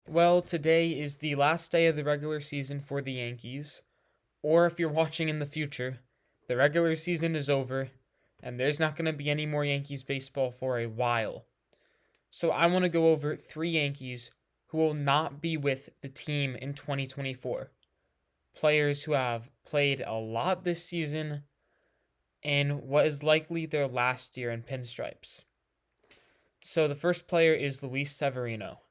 Well, today is the last day of the regular season for the Yankees, or if you're watching in the future, the regular season is over and there's not going to be any more Yankees baseball for a while. So I want to go over three Yankees who will not be with the team in 2024. Players who have played a lot this season in what is likely their last year in pinstripes. So the first player is Luis Severino.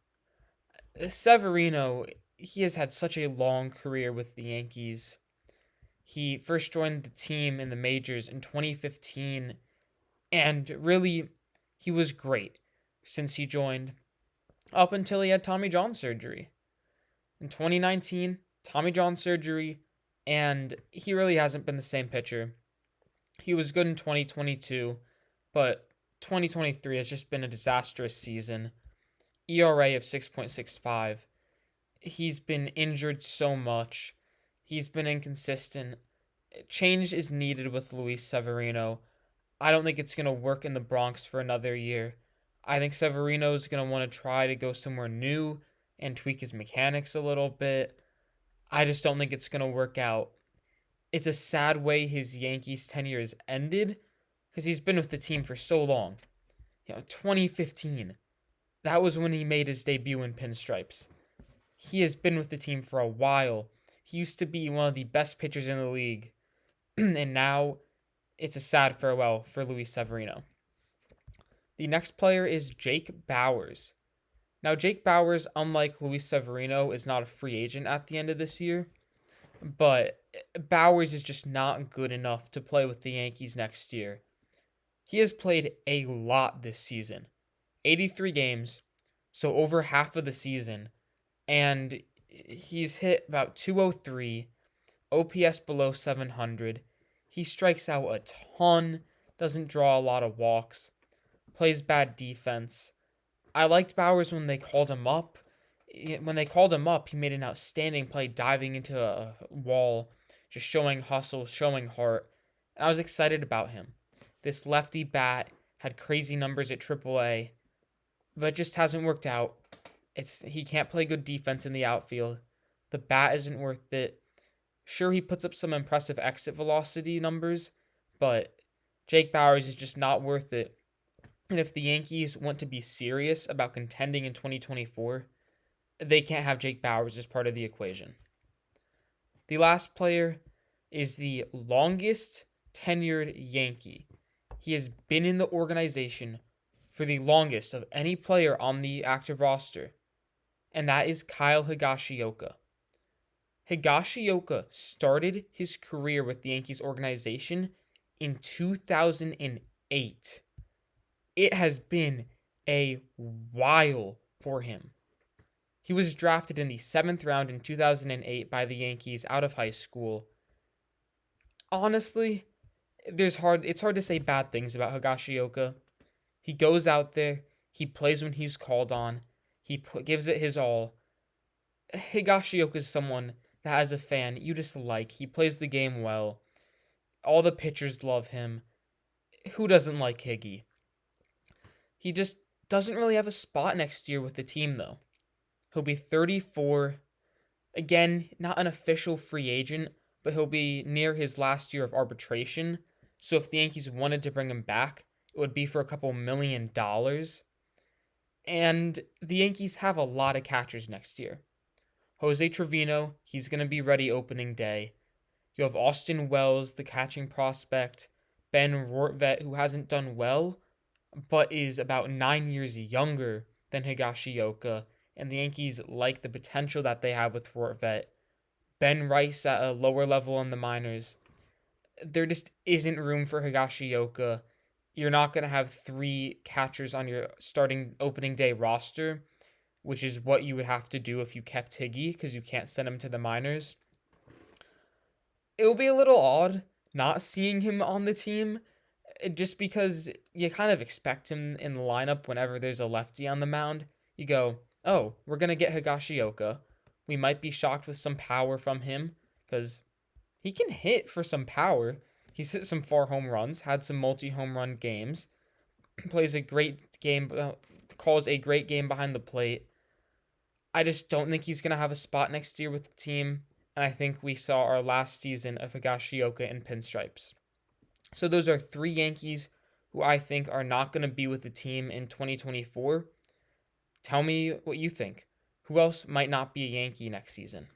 Severino, he has had such a long career with the Yankees. He first joined the team in the majors in 2015, and really, he was great since he joined up until he had Tommy John surgery. In 2019, Tommy John surgery, and he really hasn't been the same pitcher. He was good in 2022, but 2023 has just been a disastrous season. ERA of 6.65. He's been injured so much. He's been inconsistent. Change is needed with Luis Severino. I don't think it's going to work in the Bronx for another year. I think Severino is going to want to try to go somewhere new and tweak his mechanics a little bit. I just don't think it's going to work out. It's a sad way his Yankees tenure has ended because he's been with the team for so long. 2015. That was when he made his debut in pinstripes. He has been with the team for a while. He used to be one of the best pitchers in the league. And now it's a sad farewell for Luis Severino. The next player is Jake Bauers. Now, Jake Bauers, unlike Luis Severino, is not a free agent at the end of this year. But Bauers is just not good enough to play with the Yankees next year. He has played a lot this season. 83 games, so over half of the season, and he's hit about 203, OPS below 700. He strikes out a ton, doesn't draw a lot of walks, plays bad defense. I liked Bauers when they called him up. When they called him up, he made an outstanding play diving into a wall, just showing hustle, showing heart, and I was excited about him. This lefty bat had crazy numbers at AAA, but it just hasn't worked out. He can't play good defense in the outfield. The bat isn't worth it. Sure, he puts up some impressive exit velocity numbers, but Jake Bauers is just not worth it. And if the Yankees want to be serious about contending in 2024, they can't have Jake Bauers as part of the equation. The last player is the longest tenured Yankee. He has been in the organization for the longest of any player on the active roster, and that is Kyle Higashioka. Higashioka started his career with the Yankees organization in 2008. It has been a while for him. He was drafted in the 7th round in 2008 by the Yankees out of high school. Honestly, it's hard to say bad things about Higashioka. He goes out there, he plays when he's called on, gives it his all. Higashioka is someone that, as a fan, you just like. He plays the game well. All the pitchers love him. Who doesn't like Higgy? He just doesn't really have a spot next year with the team, though. He'll be 34. Again, not an official free agent, but he'll be near his last year of arbitration. So if the Yankees wanted to bring him back, it would be for a couple $1 million. And the Yankees have a lot of catchers next year. Jose Trevino, he's going to be ready opening day. You have Austin Wells, the catching prospect. Ben Rortvedt, who hasn't done well, but is about 9 years younger than Higashioka. And the Yankees like the potential that they have with Rortvedt. Ben Rice at a lower level in the minors. There just isn't room for Higashioka. You're not going to have 3 catchers on your starting opening day roster, which is what you would have to do if you kept Higgy because you can't send him to the minors. It will be a little odd not seeing him on the team just because you kind of expect him in the lineup whenever there's a lefty on the mound. You go, oh, we're going to get Higashioka. We might be shocked with some power from him because he can hit for some power. He's hit some 4 home runs, had some multi-home run games, plays a great game, calls a great game behind the plate. I just don't think he's going to have a spot next year with the team. And I think we saw our last season of Higashioka in pinstripes. So those are three Yankees who I think are not going to be with the team in 2024. Tell me what you think. Who else might not be a Yankee next season?